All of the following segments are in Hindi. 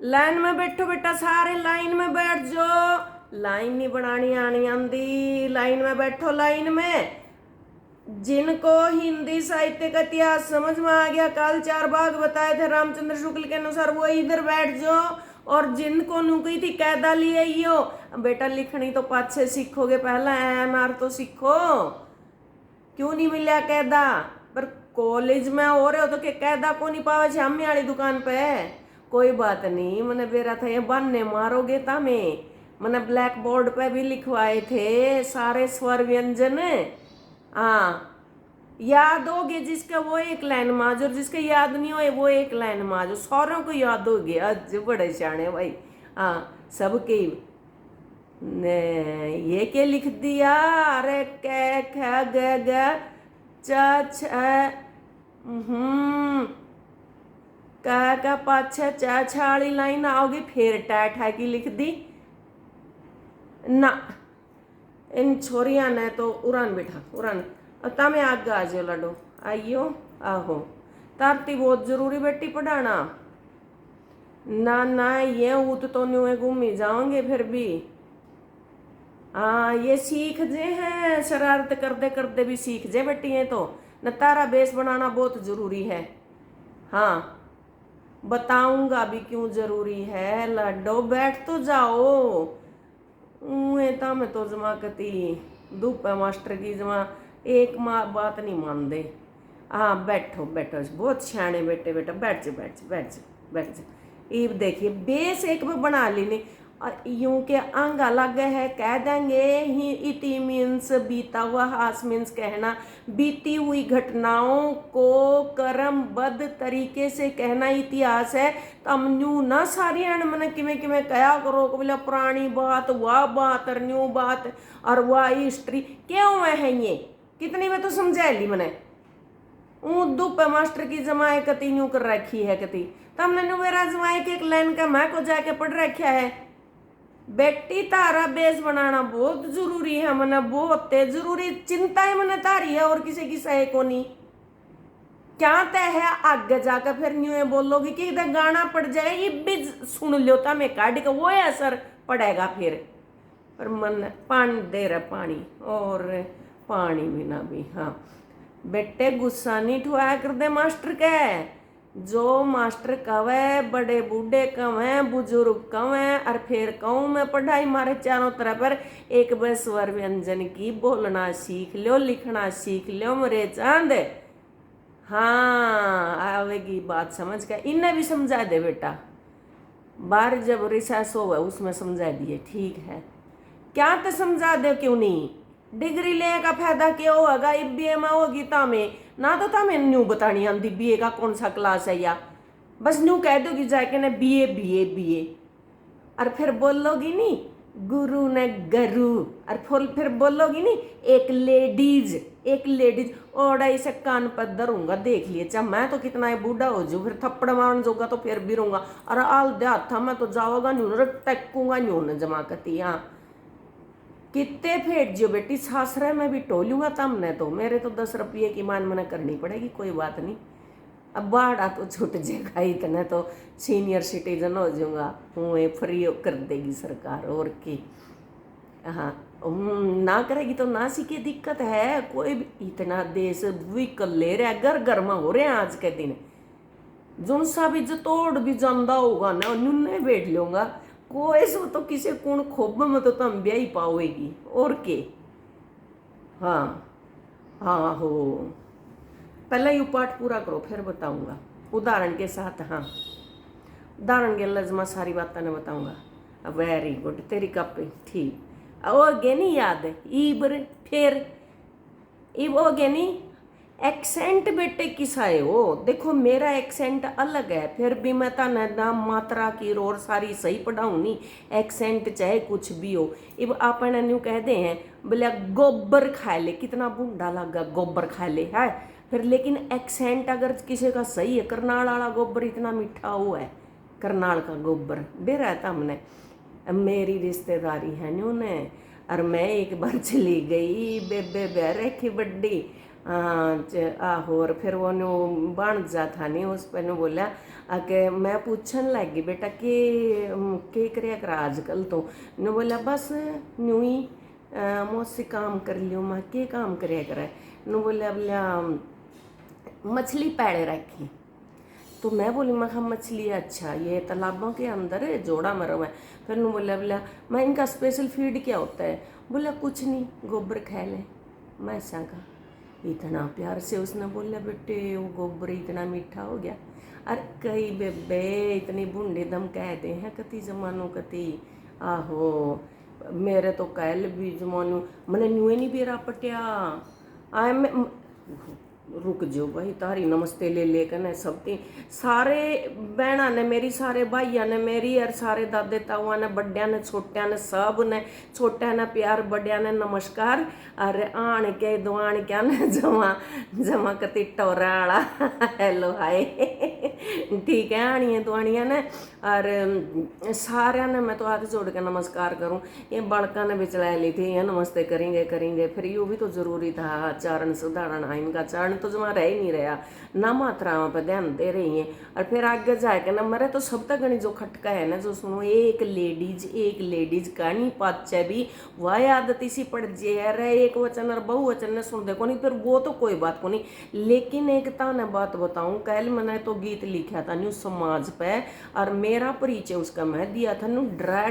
लाइन में बैठो बेटा, सारे लाइन में बैठ जाओ। लाइन नहीं बनानी आनी आंदी, लाइन में बैठो लाइन में। जिनको हिंदी साहित्य का इतिहास समझ में आ गया, कल 4 भाग बताए थे रामचंद्र शुक्ल के अनुसार, वो इधर बैठ जाओ। और जिनको नुकी थी कैदा लिए यो बेटा, लिखनी तो पाछे सीखोगे, पहला एन तो सीखो। क्यों नहीं मिला कैदा? पर कॉलेज में हो रहे हो तो के कैदा को नहीं पावे शामी वाली दुकान पे। कोई बात नहीं, मैंने बेरा था ये बनने मारोगे था मैंने ब्लैक बोर्ड पे भी लिखवाए थे सारे स्वर व्यंजन। हाँ, याद हो गए जिसका वो एक लाइन माज, और जिसका याद नहीं हो वो एक लाइन माज, सारों को याद हो गया। आज बड़े शाणे भाई। हाँ, सबके ने ये क्या लिख दिया? अरे कै ख ग ग च छ का पाछे च छाली लाइन आओगी, फिर टैठ है की लिख दी ना। इन छोरिया ने तो उड़ान बैठा उड़ान, तमें आगे आ जाओ लडो, आइयो आहो। तारती बहुत जरूरी बेटी पढ़ाना। ना ये ऊत तो नहीं घूमी जाओगे फिर भी। हाँ, ये सीख जे हैं, शरारत करते करते भी सीख जे बेटी है तो। न तारा बेस बनाना बहुत जरूरी है। हाँ, बताऊंगा भी क्यों जरूरी है। लड्डो बैठ तो जाओ। था मैं तो जमा कती धूप है मास्टर की जमा, एक बात नहीं मान दे। हाँ, बैठो बैठो, बहुत सियाने बेटे, बेटा बैठ जा बैठ जा बैठ जा बैठ जा। ये देखिए बेस एक में बना लेने, यूं के आंगा लगे है कह देंगे ही। इति मीन्स बीता हुआ, हास मीन्स कहना, बीती हुई घटनाओं को क्रमबद्ध तरीके से कहना इतिहास है। तम न्यू ना सारी मैंने किमें किमें कया करो को बोला पुरानी बात, वाह बात और न्यू बात और वाह हिस्ट्री क्यों है ये कितनी में तो समझा ली मैंने। दुप मास्टर की जमाए कती न्यू कर रखी है कती, तमने नु मेरा जमाए के एक लाइन का मैं को जाके पढ़ रखा है। बेटी तारा बेस बनाना बहुत जरूरी है, मैंने बहुत जरूरी चिंता है मैंने तारी है, और किसी की सहे को नहीं। क्या तय है आगे जाकर फिर न्यू बोलोगी कि इधर गाना पड़ जाए, ये भी सुन लो था मैं काट के वो असर पड़ेगा फिर। पर मन पानी दे रहा पानी, और पानी भी ना भी। हाँ बेटे, गुस्सा नहीं ठुआ कर दे मास्टर के। जो मास्टर कवे, बड़े बूढ़े कवे, बुजुर्ग कवे, और फिर कहूँ मैं पढ़ाई मारे चारों तरफ पर एक बार स्वर व्यंजन की बोलना सीख लो, लिखना सीख लो मेरे चांद। हाँ, आवेगी बात समझ के। इन्हें भी समझा दे बेटा, बाहर जब रिसर्च हो उसमें समझा दिए, ठीक है। क्या तो समझा दे, क्यों नहीं? डिग्री लेने का फायदा क्या होगा? बीए में होगी तामें ना, तो तामें न्यू बतानी आंदी बीए का कौन सा क्लास है, या बस न्यू कह दोगी जाके ना बीए बीए बीए, और फिर बोलोगी नहीं गुरु ने गरु, और फिर बोलोगी नहीं एक लेडीज एक लेडीज। और ऐसे कान पर धरूंगा, देख लिए चाहे मैं तो कितना ही बूढ़ा हो जाऊँ, फिर थप्पड़ मारन जोगा तो फिर भी रहूंगा। और आल दे हाथा मैं तो जाओगा न्यू टकूंगा न्यू न जमा करती। हाँ, कितने फेंट जो बेटी, सासरे में भी टोलूंगा तमने तो। मेरे तो 10 रुपये की मान मना करनी पड़ेगी, कोई बात नहीं। अब बाड़ा तो छूट जाएगा, इतने तो सीनियर सिटीजन हो जाऊंगा, हूँ फ्री कर देगी सरकार, और की। हाँ, ना करेगी तो ना सीखे, दिक्कत है कोई भी। इतना देश व्हीकल ले रहा है, घर घर में हो रहे हैं आज के दिन। जो सा भी जो तोड़ भी जानदा होगा ना, उन्हें बैठ लूंगा कोई सो तो किसी कौन खोब में तो तुम ब्याही पाओगी, और के। हाँ हाँ हो, पहले यू पाठ पूरा करो फिर बताऊंगा उदाहरण के साथ। हाँ, उदाहरण के लजमा सारी बातें ने बताऊंगा। वेरी गुड, तेरी कॉपी ठीक। हो गए नहीं याद? ईबर फिर इब हो गया नहीं। एक्सेंट बेटे किसा है वो? देखो मेरा एक्सेंट अलग है, फिर भी मैं तना नाम मात्रा की और सारी सही पढ़ाऊँ नहीं। एक्सेंट चाहे कुछ भी हो। इब अपन न्यू कह दे हैं बोले गोबर खा ले, कितना बूढ़ा लगा गोबर खा ले है। फिर लेकिन एक्सेंट अगर किसी का सही है, करनाल वाला गोबर इतना मीठा हुआ है, करनाल का गोबर बेरा है। हमने मेरी रिश्तेदारी है न्यू ने, और मैं एक बार चली गई बेबे बह रखी बड्डी, आहो। और फिर वो न्यू बन जा था नहीं उस पर न्यू बोलिया आके मैं पूछन लग गई बेटा के करया करा आजकल तो न्यू बोलिया बस न्यू ही मौसी काम कर लियो। मैं के काम करया करा न्यू बोलिया बोलिया मछली पैड़े रखी। तो मैं बोली मैं मछली अच्छा ये तालाबों के अंदर है जोड़ा मरा हुआ है। फिर नु बोला बोला मैं इनका स्पेशल फीड क्या होता है। बोला कुछ नहीं गोबर खा ले। मैं ऐसा कहा इतना प्यार से उसने बोला बेटे वो गोबर इतना मीठा हो गया। अरे कई बेबे इतनी बूढ़े दम कहते हैं कति जमानो कति आहो। मेरे तो कल भी जमानो मैंने न्यूए नहीं बेरा पटिया आए मैं रुक जो भाई तारी नमस्ते ले लेकर न सब ती सारे बहना ने मेरी सारे भाइया ने मेरी और सारे दादे ताऊआ ने बड्या ने छोटिया ने सब ने छोटिया ने प्यार बड्या ने नमस्कार। अरे आन के दुआन क्या ने जमा जमा कति टोरा वाला हेलो हाय ठीक है आनिए दुआनिया ने और सारे ने मैं तो हाथ जोड़ के नमस्कार करूं। ये बड़का ने भी चला ली थी ये नमस्ते करेंगे करेंगे फिर यूँ भी तो जरूरी था चारण सुधारण इनका चारण तो जमा रह ही नहीं रहा ना मात्राओं पर ध्यान दे रही हैं। और फिर आगे जाके ना मरे तो सब तक जो खटका है ना जो सुनो एक लेडीज कहानी पाचे भी वह आदत इसी पड़ जाए एक वचन और बहुवचन ने सुन देखो नहीं फिर वो तो कोई बात को नहीं। लेकिन एक ताने बात बताऊं कल मैंने तो गीत लिखा था न्यू समाज पे और मेरा परिचय उसका मैं दिया था न्यू ड्रा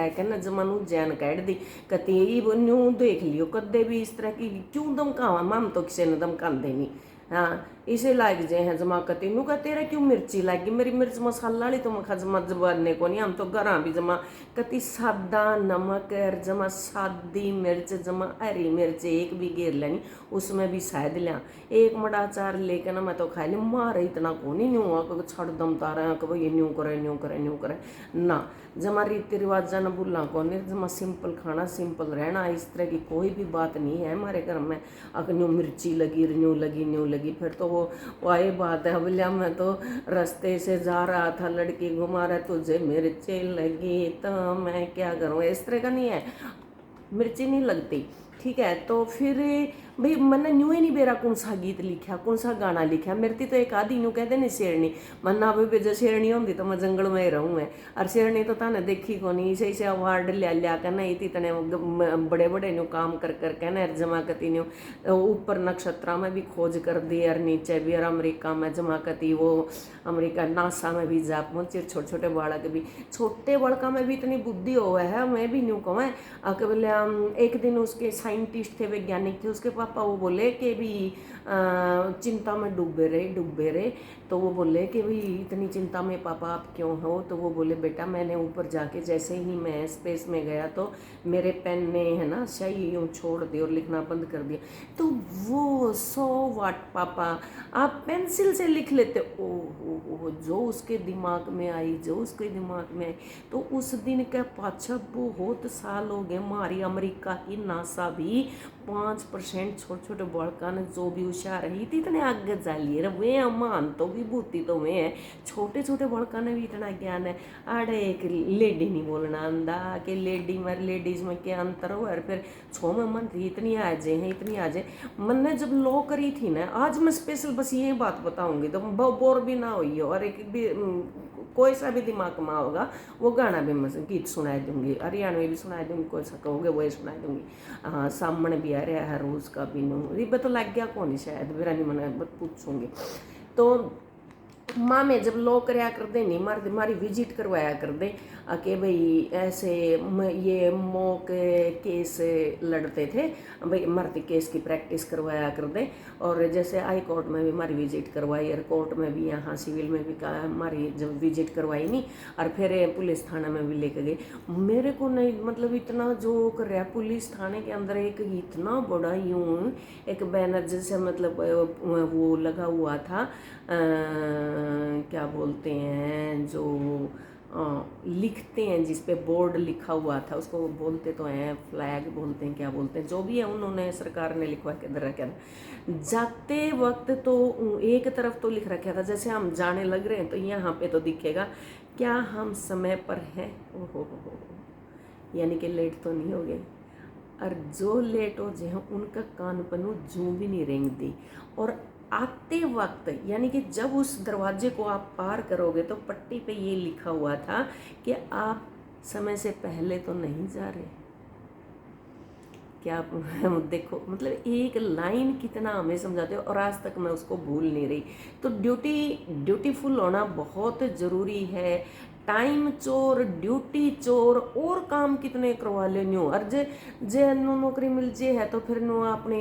के न जमानू जैन काट दी कती वो न्यू देख लियो कदे भी इस तरह की क्यों धमकावा माम तो किसी ने धमकाते नहीं। हाँ इसे लाग जे हैं जमा कती नू का तेरा क्यों मिर्ची लागी मेरी मिर्च मसाला वाली तो मखा जमा जबाने को नहीं हम तो घर भी जमा कती सादा नमक और जमा सादी मिर्च जमा हरी मिर्च एक भी घेर लेनी उसमें भी शायद लिया एक मड़ा चार लेके ना मैं तो खा ली मारे इतना को नहीं न्यू हुआ छड़ दम तारा कि भाई न्यू करे ना जमा रीति रिवाजा न भूलना को नहीं जमा सिंपल खाना सिंपल रहना इस तरह की कोई भी बात नहीं है हमारे घर में। अगर न्यू मिर्ची लगी न्यू लगी फिर तो वो वही बात है बोलिया मैं तो रास्ते से जा रहा था लड़की घुमा रहा तुझे मिर्ची लगी तो मैं क्या करूँ इस तरह का नहीं है मिर्ची नहीं लगती ठीक है। तो फिर भाई मैंने न्यू ही नहीं बेरा कौन सा गीत लिखा कौन सा गाना लिखा मेरी तो एक आधी न्यू कहते नहीं शेरनी मन्ना भी जो शेरनी होती तो मैं जंगल में ही रहूँ मैं और शेरनी तो ताने देखी को नहीं सही से अवार्ड लिया कर नहीं इतने बड़े बड़े न्यू काम कर करके ना जमाकती न्यू ऊपर नक्षत्रा में भी खोज कर दी और नीचे भी और अमेरिका में जमाकती वो अमेरिका नासा में भी जा पहुँचे छोटे छोटे बालक भी छोटे बालका में भी इतनी बुद्धि हो है मैं भी न्यू कहूँ बोले एक दिन उसके साइंटिस्ट थे वैज्ञानिक थे उसके पापा वो बोले कि भी चिंता में डूबे रहे तो वो बोले कि भाई इतनी चिंता में पापा आप क्यों हो। तो वो बोले बेटा मैंने ऊपर जाके जैसे ही मैं स्पेस में गया तो मेरे पेन ने है ना स्याही यूँ छोड़ दी और लिखना बंद कर दिया। तो वो 100 वाट पापा आप पेंसिल से लिख लेते ओ जो उसके दिमाग में आई तो उस दिन के पाछा बहुत साल हो गए हमारी अमेरिका की नासा भी 5% छोटे छोटे बड़का ने जो भी होशियार रही थी इतने आगे जा लिए वे अमान तो भी भूती तो वे हैं छोटे छोटे बड़का ने भी इतना ज्ञान है। अरे एक लेडी नहीं बोलना आंदा कि लेडी में लेडीज में क्या अंतर हो। और फिर छो में मन थी इतनी आ जाए मैंने जब लॉ करी थी ना आज मैं स्पेशल बस यही बात बताऊंगी तो बोर भी ना हुई हो और एक भी कोई सा भी दिमाग में होगा वो गाना भी मैं गीत सुना दूंगी हरियाणवी भी सुना दूंगी कोई सा कहोगे वही सुना दूंगी। हाँ सामने भी आ रहा है रोज़ का भी नू रिबे तो लग गया कौन शायद मेरा नहीं मैंने पूछूंगी। तो माँ में जब लो कराया कर दे नहीं मारी विजिट करवाया कर दे कि भाई ऐसे ये मॉक केस लड़ते थे भाई मर्द केस की प्रैक्टिस करवाया कर दे। और जैसे हाई कोर्ट में भी हमारी विजिट करवाई और कोर्ट में भी यहाँ सिविल में भी हमारी जब विजिट करवाई नहीं और फिर पुलिस थाना में भी लेकर गए। मेरे को नहीं मतलब इतना जो कर रहा पुलिस थाने के अंदर एक इतना बड़ा यूं एक बैनर जैसे मतलब वो लगा हुआ था क्या बोलते हैं जो लिखते हैं जिस पे बोर्ड लिखा हुआ था उसको बोलते तो हैं फ्लैग बोलते हैं क्या बोलते हैं जो भी है उन्होंने सरकार ने लिखवा के अंदर रखा था। जाते वक्त तो एक तरफ तो लिख रखा था जैसे हम जाने लग रहे हैं तो यहाँ पे तो दिखेगा क्या हम समय पर हैं। ओहो यानी कि लेट तो नहीं हो गए और जो लेट हो जे उनका कान पनू जू भी नहीं रेंगती। और आते वक्त यानी कि जब उस दरवाजे को आप पार करोगे तो पट्टी पे ये लिखा हुआ था कि आप समय से पहले तो नहीं जा रहे। क्या आप देखो, मतलब एक लाइन कितना हमें समझाते हो, और आज तक मैं उसको भूल नहीं रही। तो ड्यूटीफुल होना बहुत ज़रूरी है। टाइम चोर, ड्यूटी चोर, और काम कितने करवा लेनी हो। और जे जे नु नौकरी मिल जे है तो फिर नु अपनी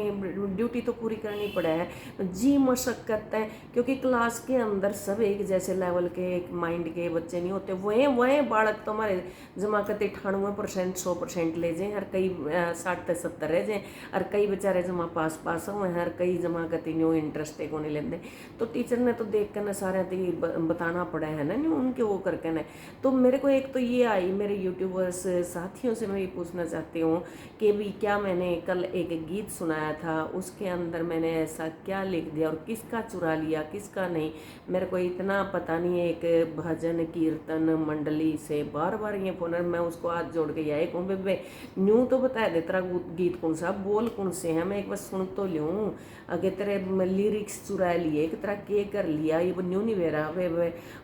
ड्यूटी तो पूरी करनी पड़े है। जी मशक्कत है, क्योंकि क्लास के अंदर सब एक जैसे लेवल के एक माइंड के बच्चे नहीं होते। वह बालक तो हमारे जमा करते 98% 100% ले जाए, हर कई 60-70 रह जाए, और कई बेचारे जमा पास हो, हर कई जमा करते न्यू इंटरेस्ट को नहीं लेंदे। तो टीचर ने तो देख कर न सारे बताना पड़ा है ना, न्यू उनके वो करके न। तो मेरे को एक तो ये आई, मेरे यूट्यूबर्स साथियों से मैं ये पूछना चाहती हूँ कि भी क्या मैंने कल एक गीत सुनाया था, उसके अंदर मैंने ऐसा क्या लिख दिया और किसका चुरा लिया किसका नहीं, मेरे को इतना पता नहीं है। एक भजन कीर्तन मंडली से बार बार ये फोन, मैं उसको हाथ जोड़ के यही कहूँ बे न्यू तो बता दे तेरा गीत कौन सा, बोल कौन से हैं, मैं एक बार सुन तो लूँ। अगे तेरे लिरिक्स चुरा लिए कि तेरा के कर लिया, ये न्यू नहीं वेरा वे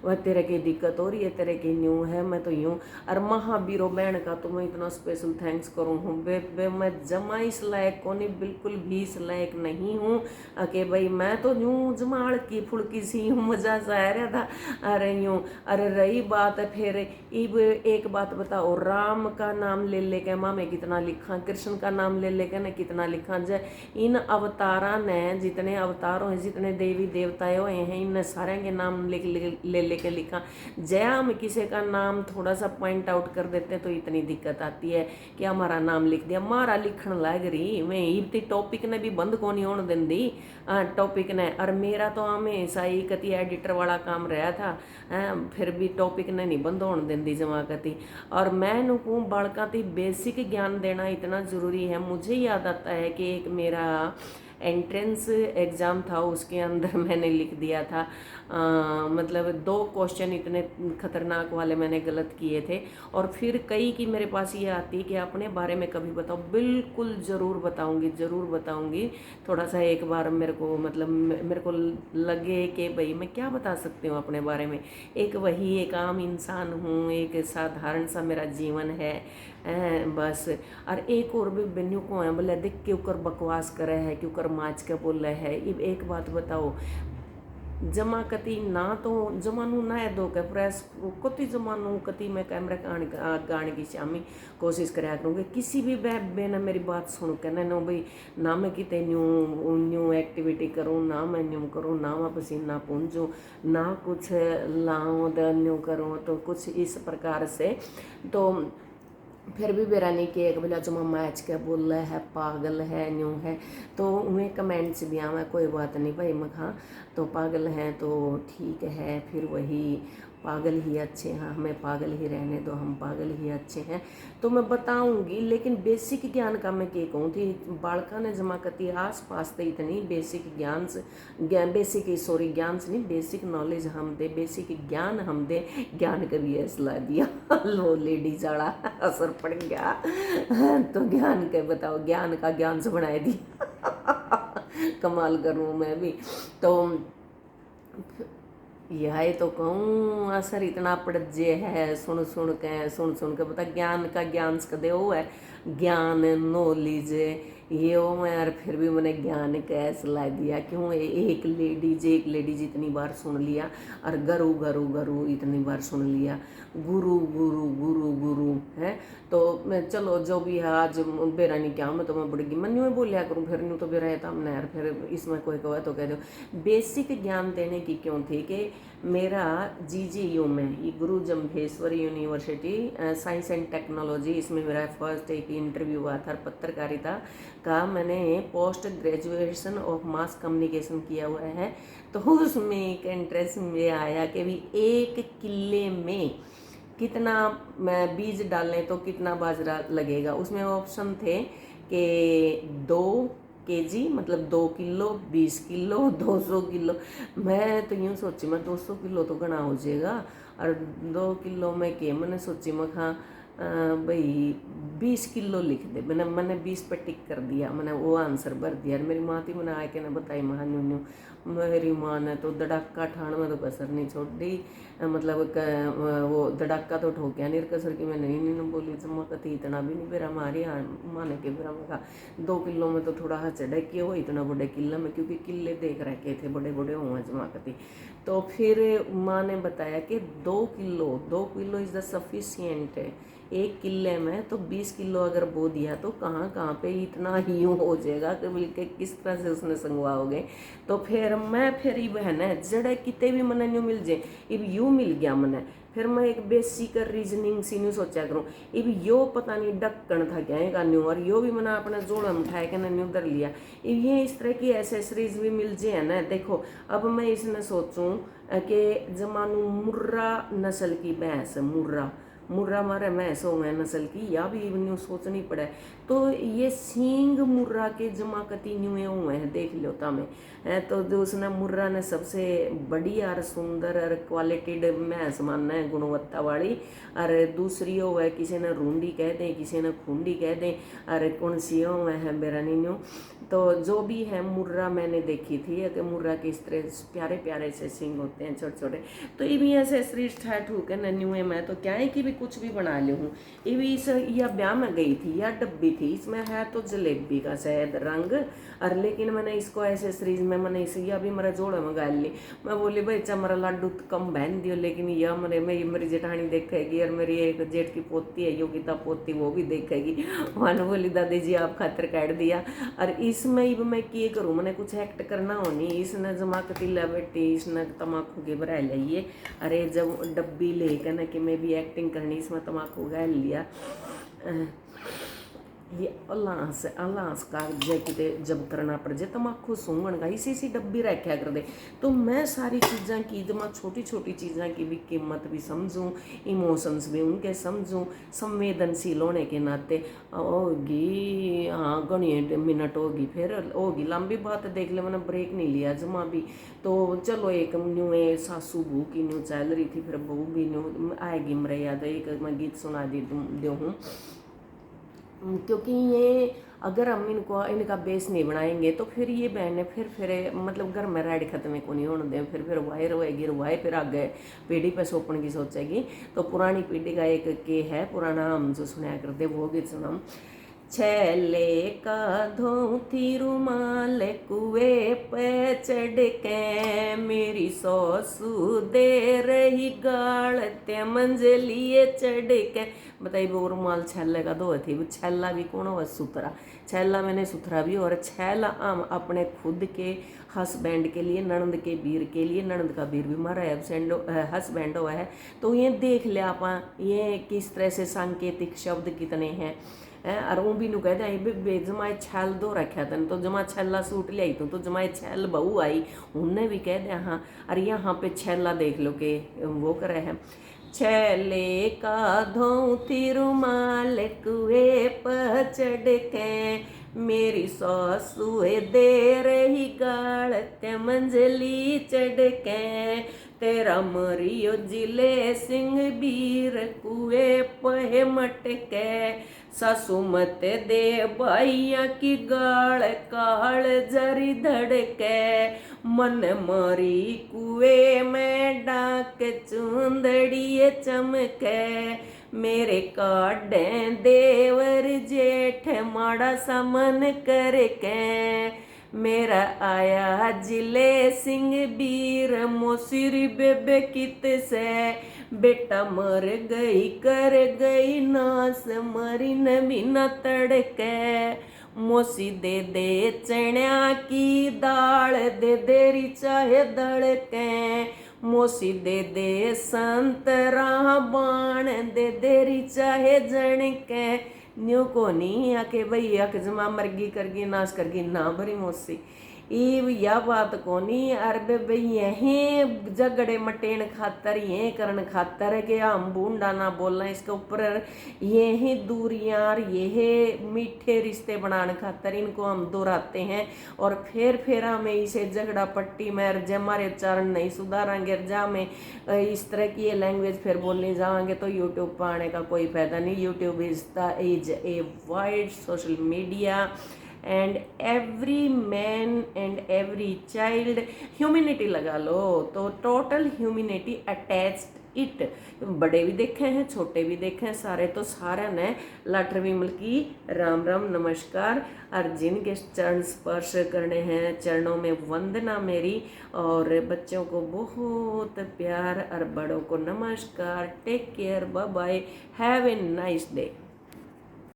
वह तेरे की दिक्कत हो रही है, तेरे की न्यू है, मैं तो यूँ। और महावीरो बहन का तो मैं इतना स्पेशल थैंक्स करूँ हूँ बे मैं जमा इस लायक को नहीं, बिल्कुल भी इस लायक नहीं हूँ कि भाई मैं तो यूँ जमा हड़की फुड़की सी हूँ, मजा सा आ रहा था। अरे यूँ, अरे रही बात है फिर इब एक बात बताओ, राम का नाम ले लेके माँ मैं कितना लिखा, कृष्ण का नाम ले लेके ना कितना लिखा, जय इन अवतारा ने जितने अवतार हुए, जितने देवी देवताएं हुए हैं, इन सारे के नाम ले लेके लिखा। जय हम किसी का नाम थोड़ा सा पॉइंट आउट कर देते हैं तो इतनी दिक्कत आती है कि हमारा नाम लिख दिया, हमारा लिखण लग रही मैं इतनी टॉपिक ने भी बंद को नहीं होने देंदी टॉपिक ने। और मेरा तो हमेशा ही कति एडिटर वाला काम रहा था, फिर भी टॉपिक ने नहीं बंद होने देंदी जमा कती। और मैं नुकूँ बालका ती बेसिक ज्ञान देना इतना ज़रूरी है। मुझे याद आता है कि एक मेरा एंट्रेंस एग्ज़ाम था, उसके अंदर मैंने लिख दिया था मतलब 2 क्वेश्चन इतने खतरनाक वाले मैंने गलत किए थे। और फिर कई की मेरे पास ये आती कि अपने बारे में कभी बताओ, बिल्कुल ज़रूर बताऊंगी। थोड़ा सा एक बार मेरे को मतलब मेरे को लगे कि भाई मैं क्या बता सकती हूँ अपने बारे में। एक आम इंसान हूँ, एक साधारण सा मेरा जीवन है बस। और एक और भी बेन्यू को है बोले देख क्यों कर बकवास करे है, क्यों कर माच के बोल रहे है। एक बात बताओ, जमा कति ना तो जमानू ना है दो के प्रेस कति जमानू कति मैं कैमरा गाने की शामी कोशिश कराया करूँगी। किसी भी बे ना मेरी बात सुन के ना भाई ना मैं कितने न्यू एक्टिविटी करूँ, ना मैं न्यू करूँ, ना मैं पसीना पूंजूँ, ना कुछ लाऊँ न्यू करूँ, तो कुछ इस प्रकार से। तो फिर भी मेरा नहीं कि एक बोला जो मैच क्या बोल रहा है, पागल है न्यू है। तो उन्हें कमेंट्स भी आवे कोई बात नहीं भाई, मैं हाँ तो पागल हैं तो ठीक है, फिर वही पागल ही अच्छे हैं, हमें पागल ही रहने दो, हम पागल ही अच्छे हैं। तो मैं बताऊंगी, लेकिन बेसिक ज्ञान का मैं क्या कहूँ थी, बालका ने जमा करती आस पास तो इतनी बेसिक ज्ञान से ज्ञान से नहीं, बेसिक नॉलेज हम दे, बेसिक ज्ञान हम दे, ज्ञान कभी ऐसा ला दिया लो लेडीज वाला असर पड़ गया। तो ज्ञान के बताओ, ज्ञान का ज्ञान से बनाए दिया कमाल करूँ मैं भी। तो यह तो कहूँ असर इतना पड़ जे है, सुन सुन के बता ज्ञान का ज्ञान से कदे वो है ज्ञान नॉलेज ये वो मैं यार, फिर भी मैंने ज्ञान कैसे ला दिया। क्यों एक लेडीज इतनी बार सुन लिया, और गरु इतनी बार सुन लिया, गुरु गुरु गुरु गुरु है। तो मैं चलो जो भी है, आज बेरा नहीं क्या मैं तो मैं बड़ी मन में बोलिया करूँ, फिर नहीं तो बेरा था हमने यार, फिर इसमें कोई कहा तो कह दो। बेसिक ज्ञान देने की क्यों थी कि मेरा GGU में ये गुरु Jambheshwar university science and technology, इसमें मेरा फर्स्ट एक इंटरव्यू हुआ था पत्रकारिता का। मैंने post graduation of mass communication किया हुआ है। तो उसमें एक इंटरेस्ट में आया कि भी 1 किले में कितना बीज डालें तो कितना बाजरा लगेगा। उसमें ऑप्शन थे कि 2 kg मतलब 2 किलो, 20 किलो, 200 किलो। मैं तो यूँ सोची मैं 200 किलो तो घना हो जाएगा, और 2 किलो में के मैंने सोची मैं हाँ भाई 20 किलो लिख दे। मैंने 20 पे टिक कर दिया, मैंने वो आंसर भर दिया। मैरी माँ थी, मैंने आके ना बताई महा न्यू न्यू। मेरी माँ ने तो धड़ाका ठाण में तो कसर नहीं छोड़ दी, मतलब वो धड़ाका तो ठोकिया नहीं कसर की। मैं नहीं बोली जमा कती इतना भी नहीं बेरा मारी माँ ने के बेरा में कहा 2 किलो में तो थोड़ा हाँ चढ़े कि हो इतना बड़े किले में, क्योंकि किले देख रखे थे बड़े बड़े हुए जमा कती। तो फिर माँ ने बताया कि 2 किलो इज़ द सफिशियंट है। 1 किले में तो 20 किलो अगर बो दिया तो कहाँ कहाँ पे इतना ही हो जाएगा कि बिल्कुल किस तरह से उसने संगवाओगे। तो फिर मैं फिर ये बहन है जड़े कितने भी मन न्यू मिल जाए, इब यू मिल गया मैंने। फिर मैं एक बेसिक रीजनिंग सी न्यू सोचा करूँ, इब यो पता नहीं डक्कन था क्या है का न्यू, और यो भी मैंने अपने जोड़ा में उठाया के न्यू धर लिया। इब ये इस तरह की एसेसरीज भी मिल जाए ना। देखो अब मैं इसने सोचूं कि जमानू मुर्रा नस्ल की भैंस, मुर्रा मारे भैंस हो गए नस्ल की, या भी न्यू सोचनी पड़े। तो ये सींग मुर्रा के जमा कती न्यूए हुए हैं, देख लो तमें। तो जो उसने मुर्रा ने सबसे बड़ी और सुंदर और क्वालिटीड भैंस मानना है, गुणवत्ता वाली। और दूसरी हो है किसी ने रूंडी कह दें, किसी ने खूंडी कह दें, और कौन सी हो है बेरानी न्यू। तो जो भी है मुर्रा मैंने देखी थी कि मुर्रा के इस तरह प्यारे प्यारे से सिंग होते हैं छोटे छोटे। तो ये भी ऐसे श्री ठाट हो के नन्यूए में तो क्या है कि भी कुछ भी बना ले हूँ। ये भी इस या ब्याह में गई थी या डब्बी थी, इसमें है तो जलेबी का शायद रंग, और लेकिन मैंने इसको ऐसे सीरीज में मैंने इसे या भी मेरा जोड़ा में गाल ली। मैं बोली भाई चा मेरा लड्डू तो कम बहन दियो, लेकिन यह मेरी जेठानी देखेगी, और मेरी एक जेठ की पोती है योगिता पोती, वो भी देखेगी। वन बोली दादी जी आप खातर काट दिया। और इसमें अब मैं किए करूँ, मैंने कुछ एक्ट करना होनी। इसने जमा कतीला बेटी इसने तम्बाकू के भरा लिया। अरे जब डब्बी लेकर ना कि मैं भी एक्टिंग करनी, इसमें तम्बाकू गाल लिया। ये अलांस का किते जब करना पड़ जाए तम्बाकू सूंघन का इसी डब्बी रखा कर दे। तो मैं सारी चीज़ां की जमा छोटी छोटी चीज़ां की भी कीमत भी समझूं, इमोशंस भी उनके समझूं, संवेदनशील होने के नाते। होगी हाँ घनी मिनट होगी, फिर होगी लंबी बात देख ले, मैंने ब्रेक नहीं लिया जमा भी। तो चलो एक न्यू सासू बहू की न्यू चल रही थी, फिर बहू भी न्यू आएगी मेरे याद। एक मैं गीत सुना दी हूँ, क्योंकि ये अगर हम इनका बेस नहीं बनाएंगे तो फिर ये बहने फिर मतलब घर में राइड खत्म को नहीं होने दें। फिर वायर होएगी, रुवाए फिर आगे पीढ़ी पे सौंपने की सोचेगी। तो पुरानी पीढ़ी का एक के है पुराना हम जो सुनाया करते वो गीत सुना। छैले का धोती रुमाल कुएं पे चढ़ के, मेरी सौसू दे रही गाल ते मंजलिए चढ़ के। बताइए वो रुमाल छैले का धो थी, छैला भी कौन हो सुथरा, छैला मैंने सुथरा भी। और छैला हम अपने खुद के हस्बैंड के लिए, ननद के वीर के लिए, ननद का वीर भी मारा हस्बैंड हुआ है। तो ये देख लिया आप ये किस तरह से सांकेतिक शब्द कितने हैं। और वो भी नु कहते हैं जमाए छैल दो रखा तन, तो जमा छैला सूट लियाई तो जमाए छैल बहू आई, उनने भी कह दिया हाँ। और यहाँ पे छैला देख लो कि वो करे है। छैले का धोती रुमाल कुएं पर चढ़ के, मेरी सासू दे रही गाल ते मंजली चढ़ के, तेरा मरियो जिले सिंह बीर कुएं पे मटके, सासू मत दे भाइया की गाल काल जरी धड़के, मन मारी कुएं में डाक चुंदड़िए चमके, मेरे काढ़े देवर जेठ माड़ा समन करके, मेरा आया जिले सिंह बीर मोसिरी बेबे कित से, बेटा मर गई कर गई नास मरी न बिना तड़के, मोसी दे दे चण्या की दाल दे देरी चाहे दड़के, मोसी दे दे संतरा बाण दे देरी चाहे जणके। न्यू को नहीं आके भाई अक जमा मरगी करगी नाश करगी ना भरी मोसी। ये यह बात कोनी अरे भाई यही झगड़े मटेन खातर ये करन खातर के हम बूंदा ना बोलना इसके ऊपर यही दूरियां यही मीठे रिश्ते बनाने खातर इनको हम दोहराते हैं और फिर हमें इसे झगड़ा पट्टी में जब हमारे चरण नहीं सुधारेंगे जहाँ में इस तरह की ये लैंग्वेज फिर बोलने जाएंगे तो यूट्यूब पर आने का कोई फायदा नहीं। YouTube is a wide social media and every man and every child humanity लगा लो तो टोटल ह्यूमैनिटी अटैच्ड इट। बड़े भी देखे हैं छोटे भी देखे हैं सारे तो सारे ने लाटर विमल की राम राम नमस्कार। और जिनके चरण स्पर्श करने हैं चरणों में वंदना मेरी और बच्चों को बहुत प्यार और बड़ों को नमस्कार। Take care bye bye have a nice day.